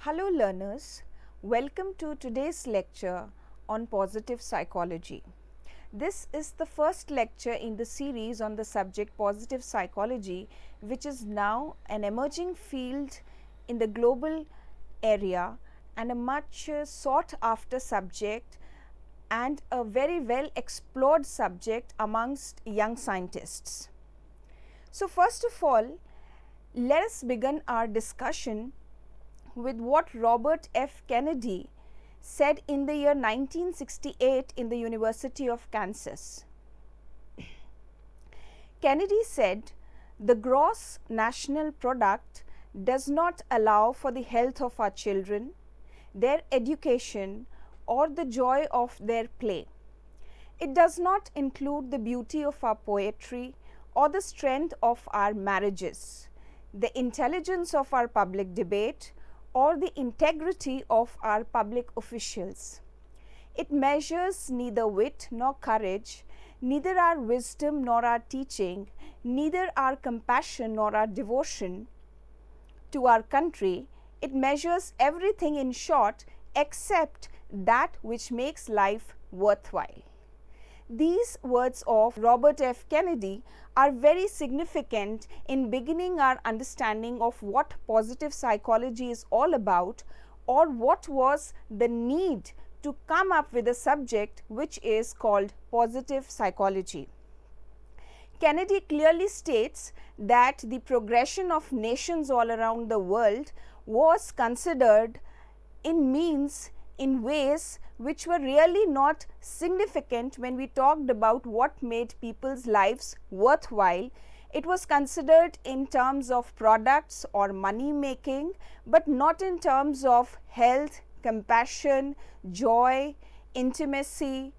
Hello learners, welcome to today's lecture on positive psychology. This is the first lecture in the series on the subject positive psychology, which is now an emerging field in the global area and a much sought after subject and a very well explored subject amongst young scientists. So first of all, let us begin our discussion with what Robert F. Kennedy said in the year 1968 in the University of Kansas. Kennedy said, "The gross national product does not allow for the health of our children, their education, or the joy of their play. It does not include the beauty of our poetry or the strength of our marriages, the intelligence of our public debate, or the integrity of our public officials. It measures neither wit nor courage, neither our wisdom nor our teaching, neither our compassion nor our devotion to our country. It measures everything, in short, except that which makes life worthwhile." These words of Robert F. Kennedy are very significant in beginning our understanding of what positive psychology is all about, or what was the need to come up with a subject which is called positive psychology. Kennedy clearly states that the progression of nations all around the world was considered in ways which were really not significant when we talked about what made people's lives worthwhile. It was considered in terms of products or money making, but not in terms of health, compassion, joy, intimacy,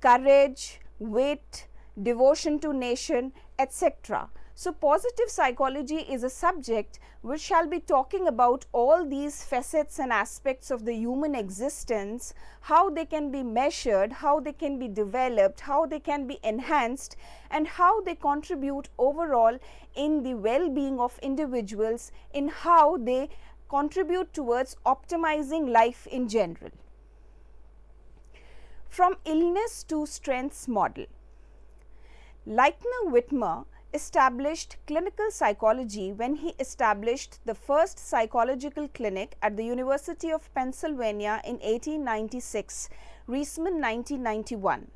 courage, wit, devotion to nation, etc. So positive psychology is a subject which shall be talking about all these facets and aspects of the human existence, how they can be measured, how they can be developed, how they can be enhanced, and how they contribute overall in the well-being of individuals, in how they contribute towards optimizing life in general. From illness to strengths model. Leitner Whitmer established clinical psychology when he established the first psychological clinic at the University of Pennsylvania in 1896, Reisman 1991.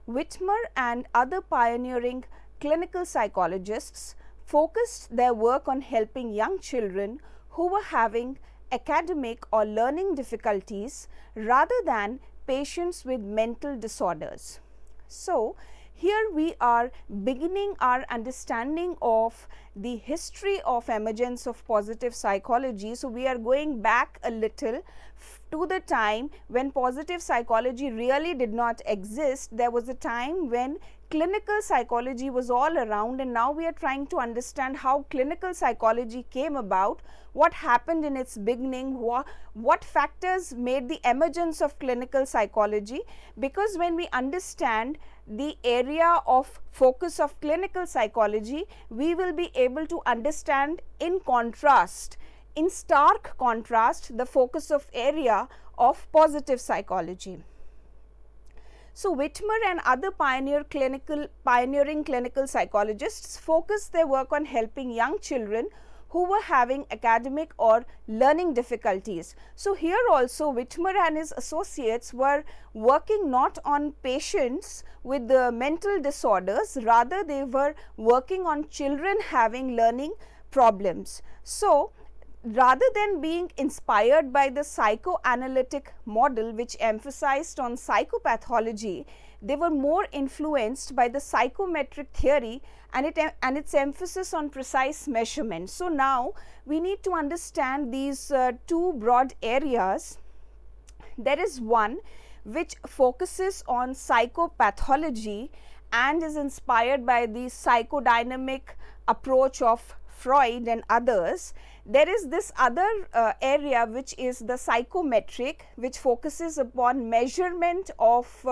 Whitmer and other pioneering clinical psychologists focused their work on helping young children who were having academic or learning difficulties rather than patients with mental disorders. So, here we are beginning our understanding of the history of emergence of positive psychology. So, we are going back a little to the time when positive psychology really did not exist. There was a time when clinical psychology was all around, and now we are trying to understand how clinical psychology came about, what happened in its beginning, what factors made the emergence of clinical psychology, because when we understand the area of focus of clinical psychology, we will be able to understand in stark contrast, the focus of area of positive psychology. So, Whitmer and other pioneering clinical psychologists focused their work on helping young children who were having academic or learning difficulties. So, here also Whitmer and his associates were working not on patients with the mental disorders, rather they were working on children having learning problems. So, rather than being inspired by the psychoanalytic model which emphasized on psychopathology, they were more influenced by the psychometric theory and its emphasis on precise measurement. So, now we need to understand these two broad areas. There is one which focuses on psychopathology and is inspired by the psychodynamic approach of Freud and others. There is this other area which is the psychometric, which focuses upon measurement of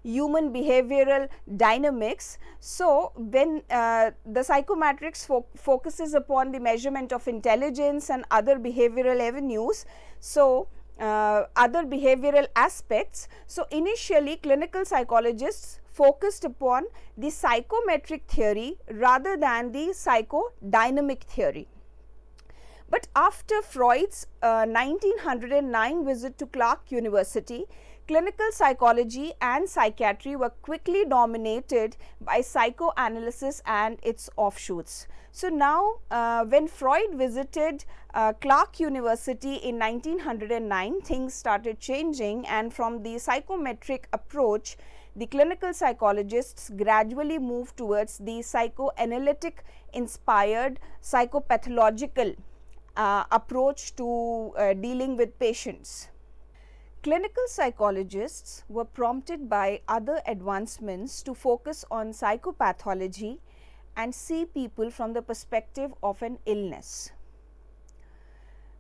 human behavioral dynamics. So, when the psychometrics focuses upon the measurement of intelligence and other behavioral avenues, so other behavioral aspects. So, initially clinical psychologists focused upon the psychometric theory rather than the psychodynamic theory. But after Freud's 1909 visit to Clark University, clinical psychology and psychiatry were quickly dominated by psychoanalysis and its offshoots. So, now when Freud visited Clark University in 1909, things started changing, and from the psychometric approach, the clinical psychologists gradually moved towards the psychoanalytic inspired psychopathological approach to dealing with patients. Clinical psychologists were prompted by other advancements to focus on psychopathology and see people from the perspective of an illness.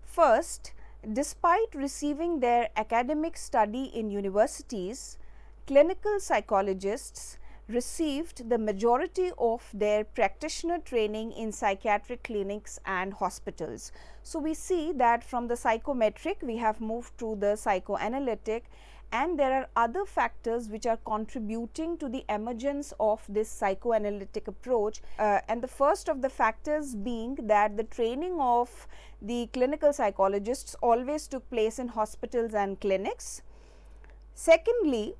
First, despite receiving their academic study in universities, clinical psychologists received the majority of their practitioner training in psychiatric clinics and hospitals. So, we see that from the psychometric we have moved to the psychoanalytic, and there are other factors which are contributing to the emergence of this psychoanalytic approach, and the first of the factors being that the training of the clinical psychologists always took place in hospitals and clinics. Secondly,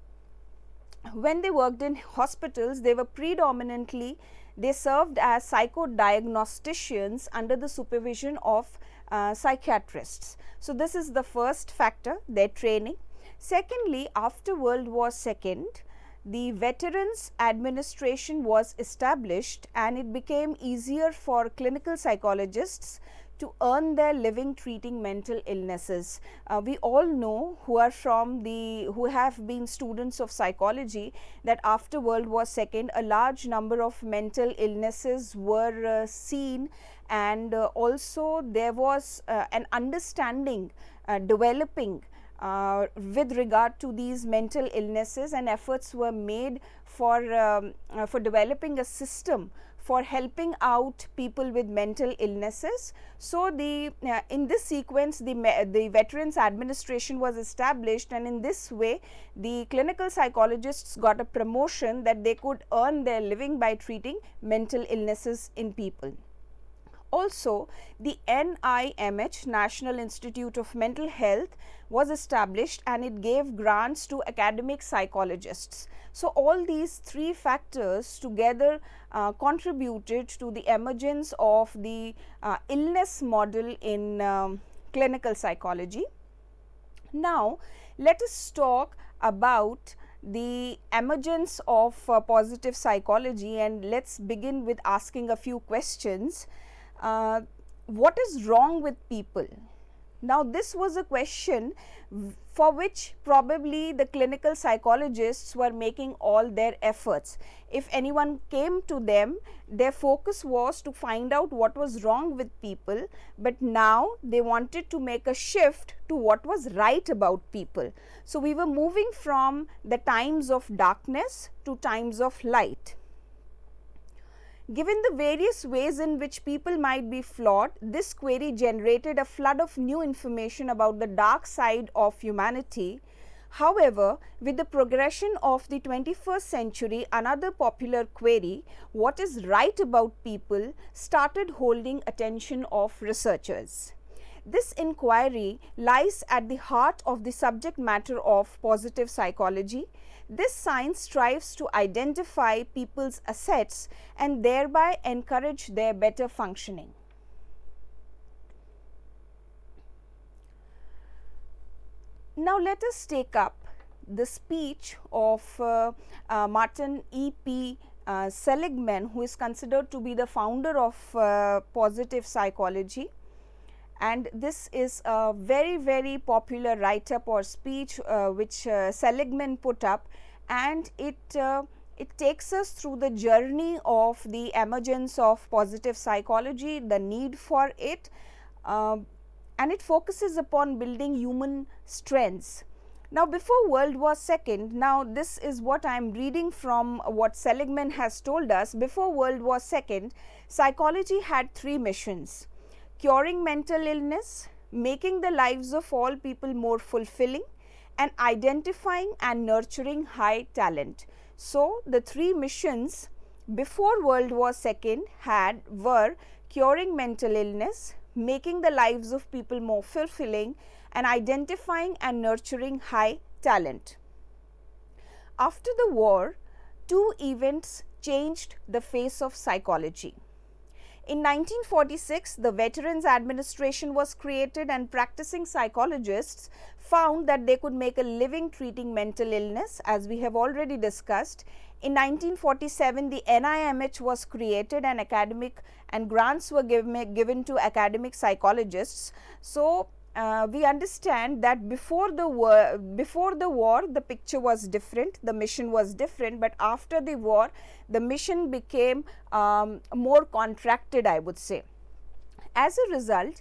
when they worked in hospitals, they were predominantly, they served as psychodiagnosticians under the supervision of psychiatrists. So, this is the first factor, their training. Secondly, after World War II, the Veterans Administration was established, and it became easier for clinical psychologists to earn their living treating mental illnesses. We all know who have been students of psychology that after World War II, a large number of mental illnesses were seen, and also there was an understanding developing with regard to these mental illnesses, and efforts were made for developing a system for helping out people with mental illnesses. So, in this sequence the Veterans Administration was established, and in this way the clinical psychologists got a promotion that they could earn their living by treating mental illnesses in people. Also, the NIMH, National Institute of Mental Health, was established, and it gave grants to academic psychologists. So, all these three factors together contributed to the emergence of the illness model in clinical psychology. Now, let us talk about the emergence of positive psychology, and let us begin with asking a few questions. What is wrong with people? Now, this was a question for which probably the clinical psychologists were making all their efforts. If anyone came to them, their focus was to find out what was wrong with people, but now they wanted to make a shift to what was right about people. So, we were moving from the times of darkness to times of light. Given the various ways in which people might be flawed, this query generated a flood of new information about the dark side of humanity. However, with the progression of the 21st century, another popular query, what is right about people, started holding attention of researchers. This inquiry lies at the heart of the subject matter of positive psychology. This science strives to identify people's assets and thereby encourage their better functioning. Now, let us take up the speech of Martin E.P. Seligman, who is considered to be the founder of positive psychology. And this is a very, very popular write-up or speech which Seligman put up, and it takes us through the journey of the emergence of positive psychology, the need for it, and it focuses upon building human strengths. Now, before World War II, now this is what I am reading from what Seligman has told us. Before World War II, psychology had three missions: curing mental illness, making the lives of all people more fulfilling, and identifying and nurturing high talent. So, the three missions before World War II were curing mental illness, making the lives of people more fulfilling, and identifying and nurturing high talent. After the war, two events changed the face of psychology. In 1946, the Veterans Administration was created, and practicing psychologists found that they could make a living treating mental illness, as we have already discussed. In 1947, the NIMH was created, and grants were given to academic psychologists. So, we understand that before the war the picture was different, the mission was different, but after the war the mission became more contracted, I would say. As a result,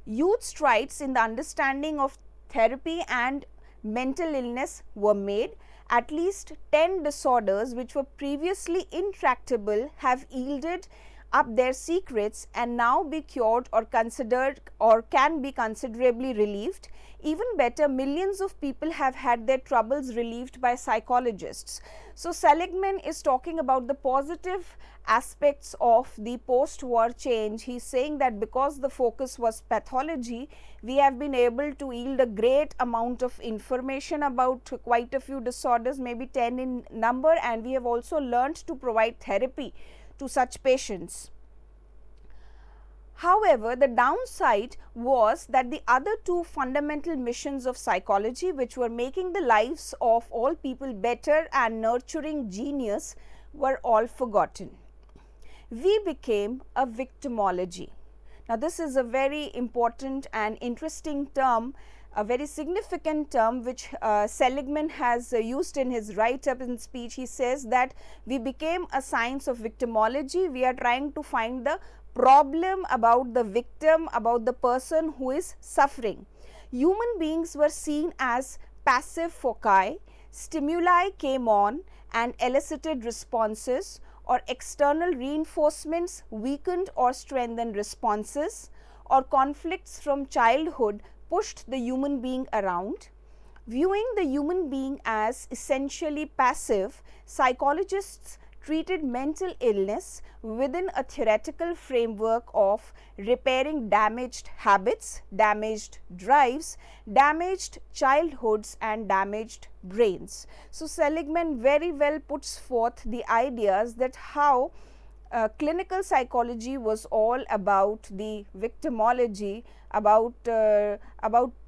huge strides in the understanding of therapy and mental illness were made. At least 10 disorders which were previously intractable have yielded up their secrets and now be cured or considered or can be considerably relieved. Even better, millions of people have had their troubles relieved by psychologists. So, Seligman is talking about the positive aspects of the post-war change. He is saying that because the focus was pathology, we have been able to yield a great amount of information about quite a few disorders, maybe 10 in number, and we have also learned to provide therapy to such patients. However, the downside was that the other two fundamental missions of psychology, which were making the lives of all people better and nurturing genius, were all forgotten. We became a victimology. Now, this is a very important and interesting term, a very significant term which Seligman has used in his write-up in speech. He says that we became a science of victimology. We are trying to find the problem about the victim, about the person who is suffering. Human beings were seen as passive foci. Stimuli came on and elicited responses, or external reinforcements weakened or strengthened responses, or conflicts from childhood pushed the human being around. Viewing the human being as essentially passive, psychologists treated mental illness within a theoretical framework of repairing damaged habits, damaged drives, damaged childhoods and damaged brains. So, Seligman very well puts forth the ideas that how clinical psychology was all about the victimology, about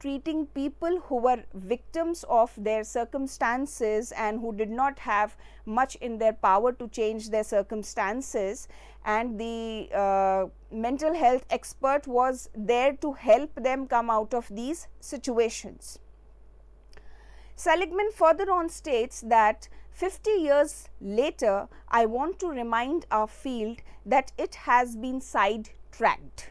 treating people who were victims of their circumstances and who did not have much in their power to change their circumstances, and the mental health expert was there to help them come out of these situations. Seligman further on states that 50 years later, I want to remind our field that it has been sidetracked.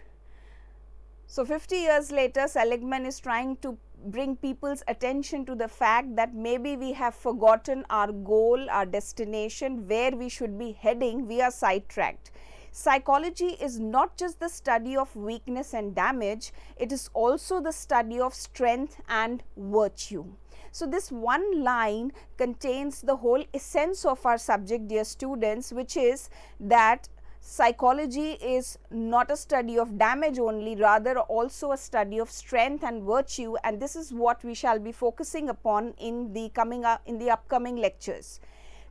So, 50 years later, Seligman is trying to bring people's attention to the fact that maybe we have forgotten our goal, our destination, where we should be heading. We are sidetracked. Psychology is not just the study of weakness and damage, it is also the study of strength and virtue. So, this one line contains the whole essence of our subject, dear students, which is that psychology is not a study of damage only, rather also a study of strength and virtue, and this is what we shall be focusing upon in the upcoming lectures.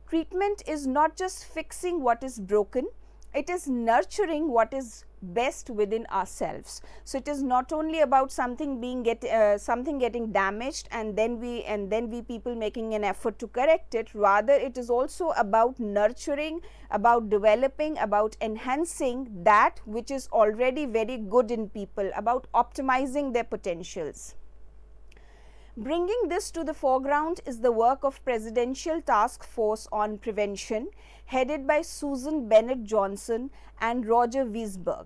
Treatment is not just fixing what is broken, it is nurturing what is best within ourselves. So, it is not only about something getting damaged and then we people making an effort to correct it, rather it is also about nurturing, about developing, about enhancing that which is already very good in people, about optimizing their potentials. Bringing this to the foreground is the work of Presidential Task Force on Prevention, headed by Susan Bennett Johnson and Roger Wiesberg.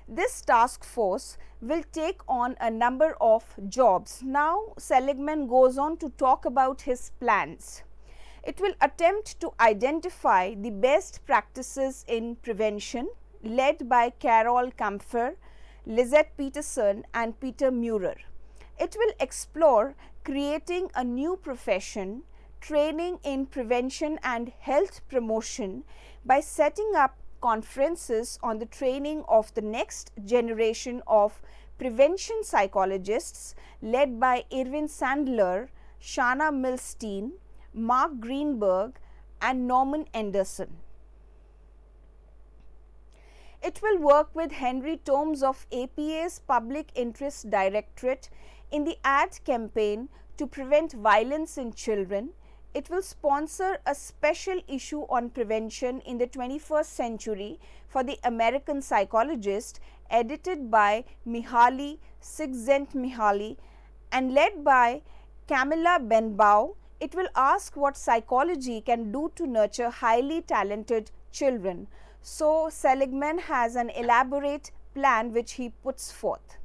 This task force will take on a number of jobs. Now, Seligman goes on to talk about his plans. It will attempt to identify the best practices in prevention, led by Carol Kampfer, Lizette Peterson and Peter Murer. It will explore creating a new profession, training in prevention and health promotion by setting up conferences on the training of the next generation of prevention psychologists led by Irvin Sandler, Shanna Milstein, Mark Greenberg and Norman Anderson. It will work with Henry Tomes of APA's Public Interest Directorate in the ad campaign to prevent violence in children. It will sponsor a special issue on prevention in the 21st century for the American Psychologist, edited by Mihaly Csikszentmihalyi and led by Camilla Benbow. It will ask what psychology can do to nurture highly talented children. So, Seligman has an elaborate plan which he puts forth.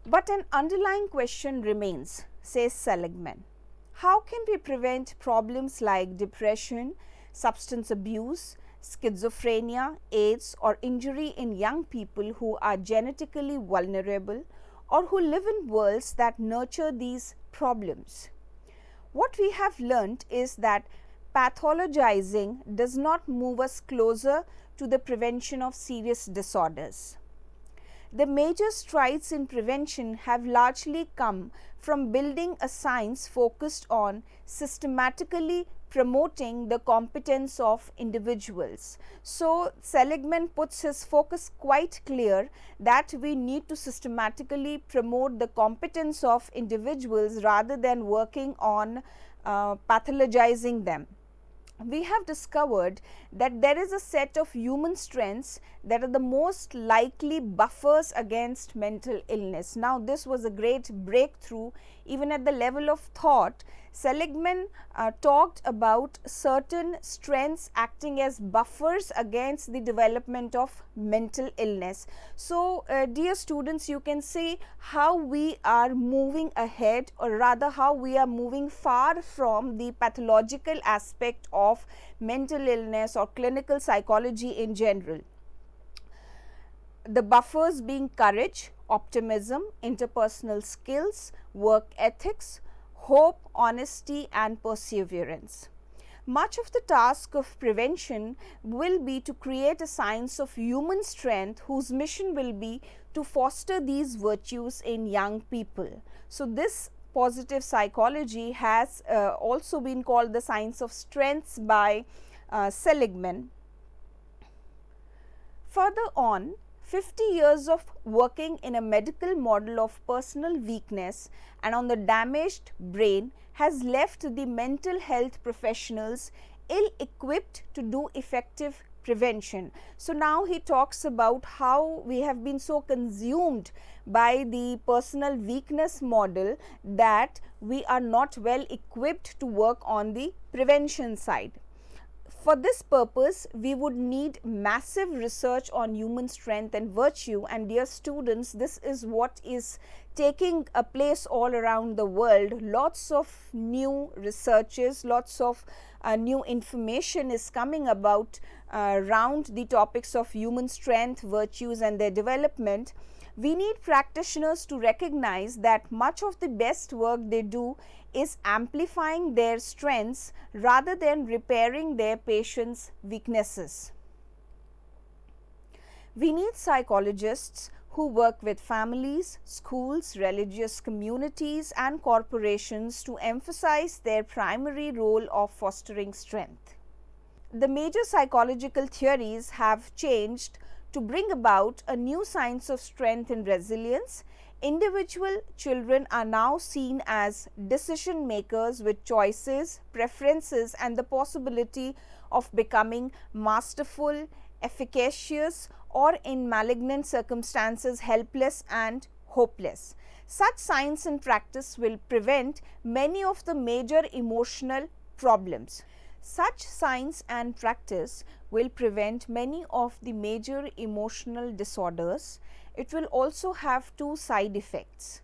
But an underlying question remains, says Seligman. How can we prevent problems like depression, substance abuse, schizophrenia, AIDS or injury in young people who are genetically vulnerable or who live in worlds that nurture these problems? What we have learnt is that pathologizing does not move us closer to the prevention of serious disorders. The major strides in prevention have largely come from building a science focused on systematically promoting the competence of individuals. So, Seligman puts his focus quite clear that we need to systematically promote the competence of individuals rather than working on pathologizing them. We have discovered that there is a set of human strengths that are the most likely buffers against mental illness. Now, this was a great breakthrough even at the level of thought. Seligman talked about certain strengths acting as buffers against the development of mental illness. So, dear students, you can see how we are moving ahead, or rather how we are moving far from the pathological aspect of mental illness or clinical psychology in general. The buffers being courage, optimism, interpersonal skills, work ethics, hope, honesty and perseverance. Much of the task of prevention will be to create a science of human strength whose mission will be to foster these virtues in young people. So, this positive psychology has also been called the science of strengths by Seligman. Further on, 50 years of working in a medical model of personal weakness and on the damaged brain has left the mental health professionals ill-equipped to do effective prevention. So, now he talks about how we have been so consumed by the personal weakness model that we are not well equipped to work on the prevention side. For this purpose, we would need massive research on human strength and virtue, and dear students, this is what is taking a place all around the world. Lots of new researches, lots of new information is coming about around the topics of human strength, virtues and their development. We need practitioners to recognize that much of the best work they do is amplifying their strengths rather than repairing their patients' weaknesses. We need psychologists who work with families, schools, religious communities and corporations to emphasize their primary role of fostering strength. The major psychological theories have changed to bring about a new science of strength and resilience. Individual children are now seen as decision makers with choices, preferences and the possibility of becoming masterful, efficacious or in malignant circumstances helpless and hopeless. Such science and practice will prevent many of the major emotional problems. Such science and practice will prevent many of the major emotional disorders. It will also have two side effects.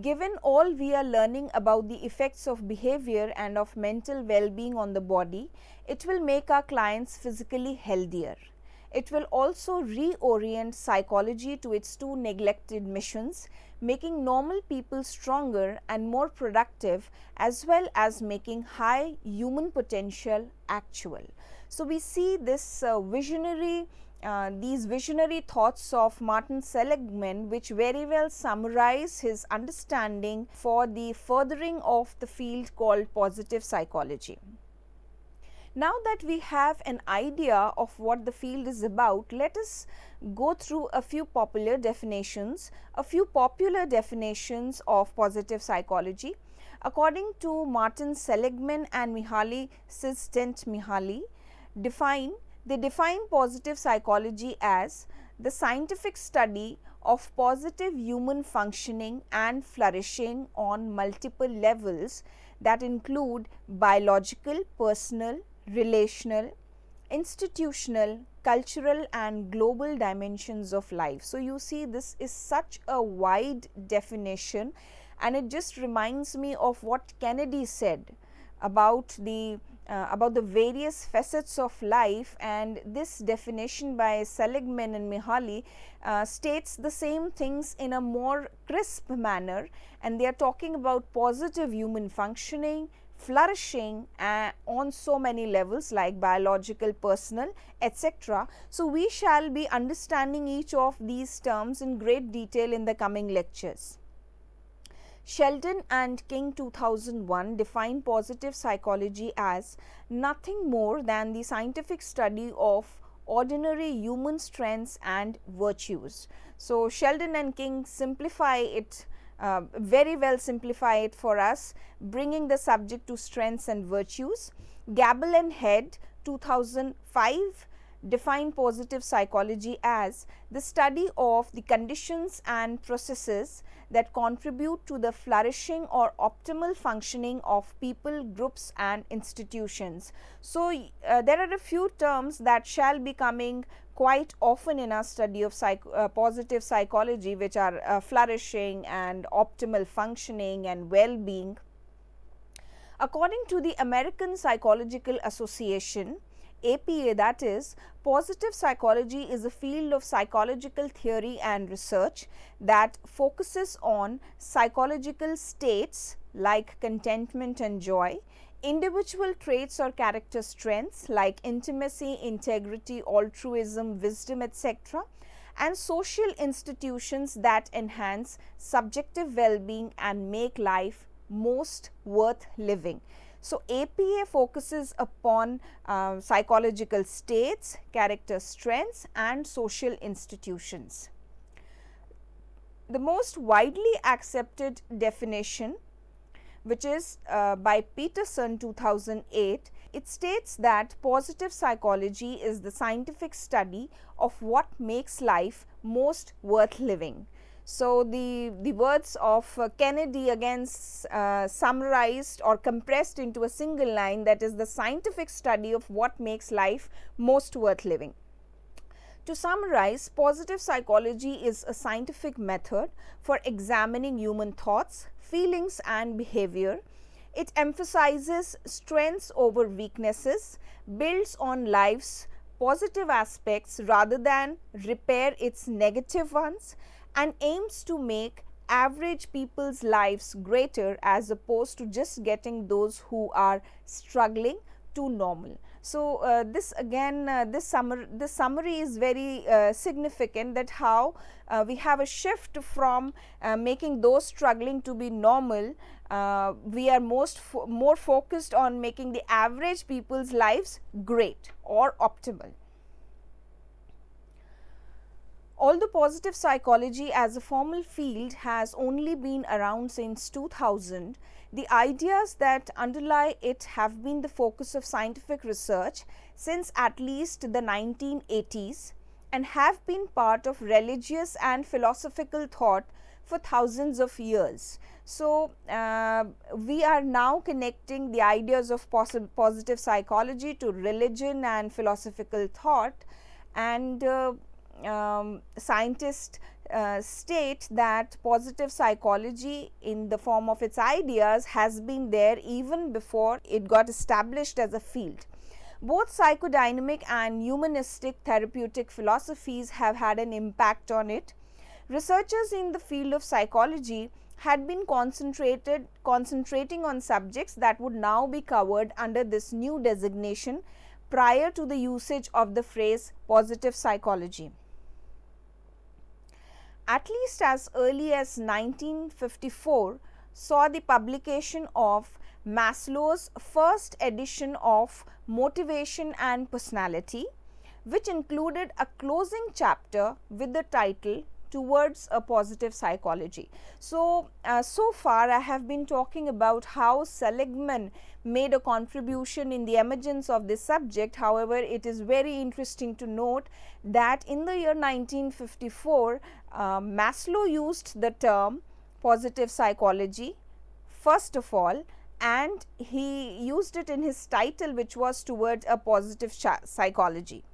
Given all we are learning about the effects of behavior and of mental well-being on the body, it will make our clients physically healthier. It will also reorient psychology to its two neglected missions, making normal people stronger and more productive, as well as making high human potential actual. So, we see this these visionary thoughts of Martin Seligman, which very well summarize his understanding for the furthering of the field called positive psychology. Now that we have an idea of what the field is about, let us go through a few popular definitions of positive psychology. According to Martin Seligman and Mihaly Csikszentmihalyi, they define positive psychology as the scientific study of positive human functioning and flourishing on multiple levels that include biological, personal, relational, institutional, cultural and global dimensions of life. So, you see, this is such a wide definition, and it just reminds me of what Kennedy said about the various facets of life, and this definition by Seligman and Mihaly states the same things in a more crisp manner, and they are talking about positive human functioning, flourishing on so many levels like biological, personal, etc. So, we shall be understanding each of these terms in great detail in the coming lectures. Sheldon and King 2001 define positive psychology as nothing more than the scientific study of ordinary human strengths and virtues. So, Sheldon and King simplify it, very well simplify it for us, bringing the subject to strengths and virtues. Gable and Head 2005 define positive psychology as the study of the conditions and processes that contribute to the flourishing or optimal functioning of people, groups and institutions. So, there are a few terms that shall be coming quite often in our study of positive psychology, which are flourishing and optimal functioning and well-being. According to the American Psychological Association, APA, that is, positive psychology is a field of psychological theory and research that focuses on psychological states like contentment and joy, individual traits or character strengths like intimacy, integrity, altruism, wisdom, etc., and social institutions that enhance subjective well-being and make life most worth living. So, APA focuses upon psychological states, character strengths and social institutions. The most widely accepted definition, which is by Peterson 2008, it states that positive psychology is the scientific study of what makes life most worth living. So, the words of Kennedy again summarized or compressed into a single line, that is the scientific study of what makes life most worth living. To summarize, positive psychology is a scientific method for examining human thoughts, feelings and behavior. It emphasizes strengths over weaknesses, builds on life's positive aspects rather than repair its negative ones, and aims to make average people's lives greater as opposed to just getting those who are struggling to normal. So, this again this summary is very significant, that how we have a shift from making those struggling to be normal. We are more focused on making the average people's lives great or optimal. Although positive psychology as a formal field has only been around since 2000, the ideas that underlie it have been the focus of scientific research since at least the 1980s and have been part of religious and philosophical thought for thousands of years. So, we are now connecting the ideas of positive psychology to religion and philosophical thought, and scientists state that positive psychology in the form of its ideas has been there even before it got established as a field. Both psychodynamic and humanistic therapeutic philosophies have had an impact on it. Researchers in the field of psychology had been concentrating on subjects that would now be covered under this new designation prior to the usage of the phrase positive psychology. At least as early as 1954 saw the publication of Maslow's first edition of Motivation and Personality, which included a closing chapter with the title Towards a Positive Psychology. So far I have been talking about how Seligman made a contribution in the emergence of this subject. However, it is very interesting to note that in the year 1954, Maslow used the term positive psychology first of all, and he used it in his title, which was Towards a Positive Psychology.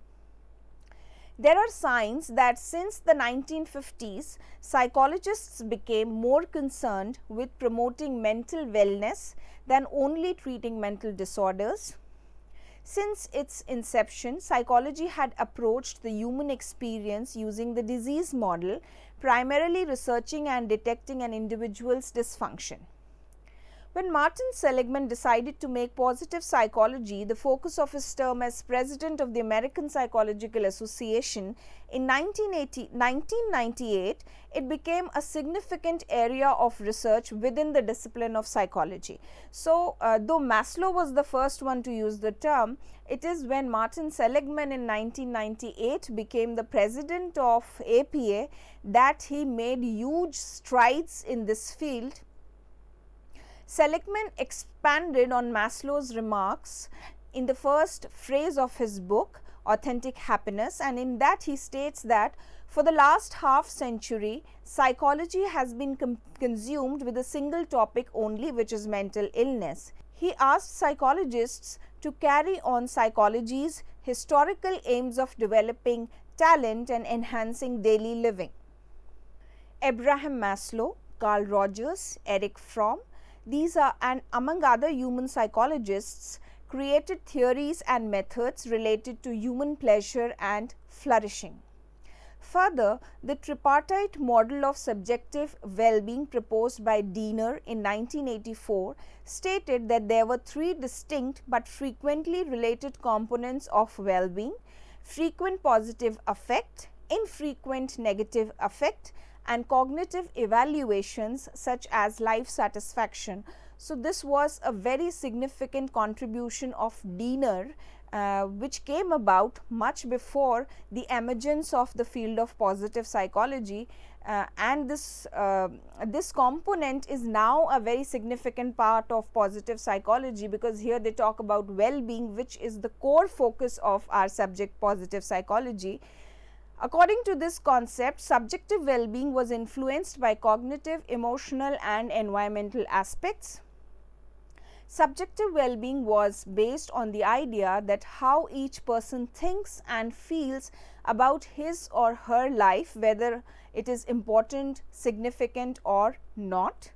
There are signs that since the 1950s, psychologists became more concerned with promoting mental wellness than only treating mental disorders. Since its inception, psychology had approached the human experience using the disease model, primarily researching and detecting an individual's dysfunction. When Martin Seligman decided to make positive psychology the focus of his term as president of the American Psychological Association in 1998, it became a significant area of research within the discipline of psychology. So, though Maslow was the first one to use the term, it is when Martin Seligman in 1998 became the president of APA that he made huge strides in this field. Seligman expanded on Maslow's remarks in the first phrase of his book, Authentic Happiness, and in that he states that for the last half century, psychology has been consumed with a single topic only, which is mental illness. He asked psychologists to carry on psychology's historical aims of developing talent and enhancing daily living. Abraham Maslow, Carl Rogers, Erich Fromm, these are, and among other human psychologists, created theories and methods related to human pleasure and flourishing. Further, the tripartite model of subjective well-being proposed by Diener in 1984 stated that there were three distinct but frequently related components of well-being: frequent positive affect, infrequent negative affect, and cognitive evaluations such as life satisfaction. So, this was a very significant contribution of Diener, which came about much before the emergence of the field of positive psychology, and this component is now a very significant part of positive psychology, because here they talk about well-being, which is the core focus of our subject, positive psychology. According to this concept, subjective well-being was influenced by cognitive, emotional, and environmental aspects. Subjective well-being was based on the idea that how each person thinks and feels about his or her life, whether it is important, significant, or not.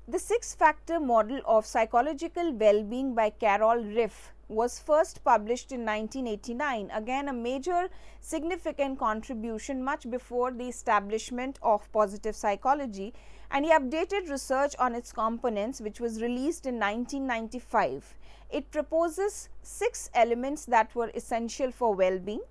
The six-factor model of psychological well-being by Carol Riff was first published in 1989, again a major significant contribution much before the establishment of positive psychology, and he updated research on its components, which was released in 1995. It proposes 6 elements that were essential for well-being: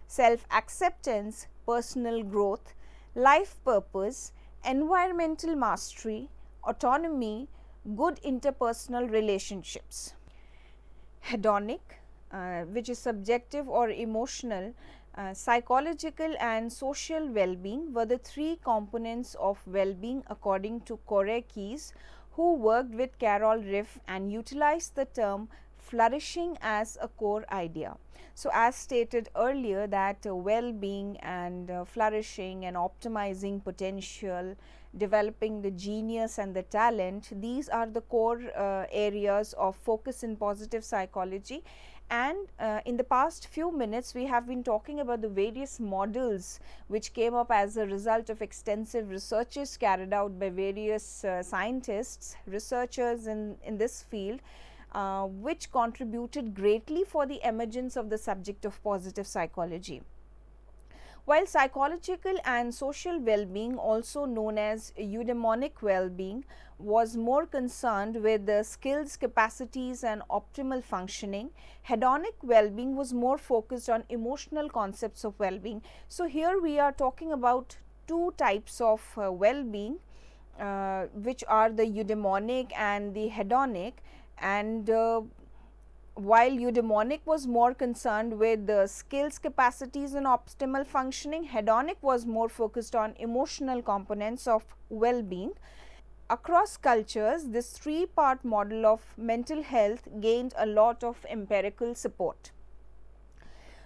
self-acceptance, personal growth, life purpose, environmental mastery, autonomy, good interpersonal relationships. Hedonic, which is subjective or emotional, psychological and social well-being were the 3 components of well-being according to Korekis, who worked with Carol Riff and utilized the term flourishing as a core idea. So, as stated earlier, that well-being and flourishing and optimizing potential, developing the genius and the talent, these are the core areas of focus in positive psychology. And in the past few minutes, we have been talking about the various models which came up as a result of extensive researches carried out by various scientists, researchers in this field, which contributed greatly for the emergence of the subject of positive psychology. While psychological and social well-being, also known as eudaimonic well-being, was more concerned with the skills, capacities and optimal functioning, hedonic well-being was more focused on emotional concepts of well-being. So, here we are talking about two types of well-being, which are the eudaimonic and the hedonic, and while eudaimonic was more concerned with the skills, capacities and optimal functioning, hedonic was more focused on emotional components of well-being. Across cultures, this three-part model of mental health gained a lot of empirical support.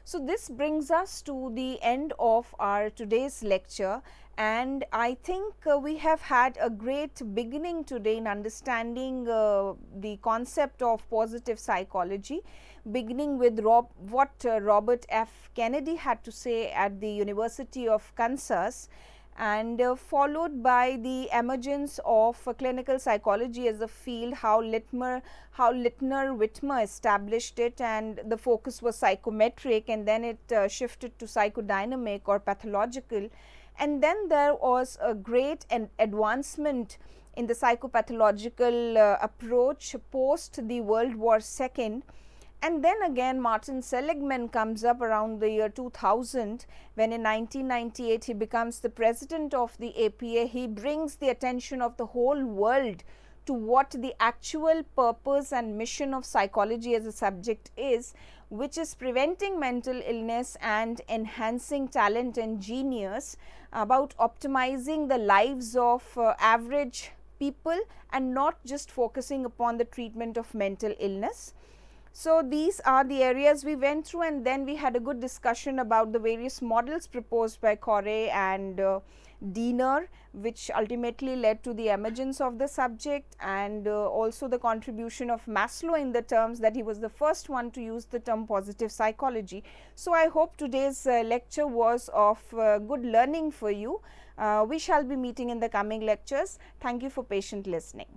So, this brings us to the end of our today's lecture, and I think we have had a great beginning today in understanding the concept of positive psychology, beginning with what Robert F. Kennedy had to say at the University of Kansas, and followed by the emergence of clinical psychology as a field, how Littner Whitmer established it, and the focus was psychometric, and then it shifted to psychodynamic or pathological, and then there was a great advancement in the psychopathological approach post the World War II. And then again Martin Seligman comes up around the year 2000, when in 1998 he becomes the president of the APA. He brings the attention of the whole world to what the actual purpose and mission of psychology as a subject is, which is preventing mental illness and enhancing talent and genius, about optimizing the lives of average people and not just focusing upon the treatment of mental illness. So, these are the areas we went through, and then we had a good discussion about the various models proposed by Corey and Diener, which ultimately led to the emergence of the subject, and also the contribution of Maslow in the terms that he was the first one to use the term positive psychology. So, I hope today's lecture was of good learning for you. We shall be meeting in the coming lectures. Thank you for patient listening.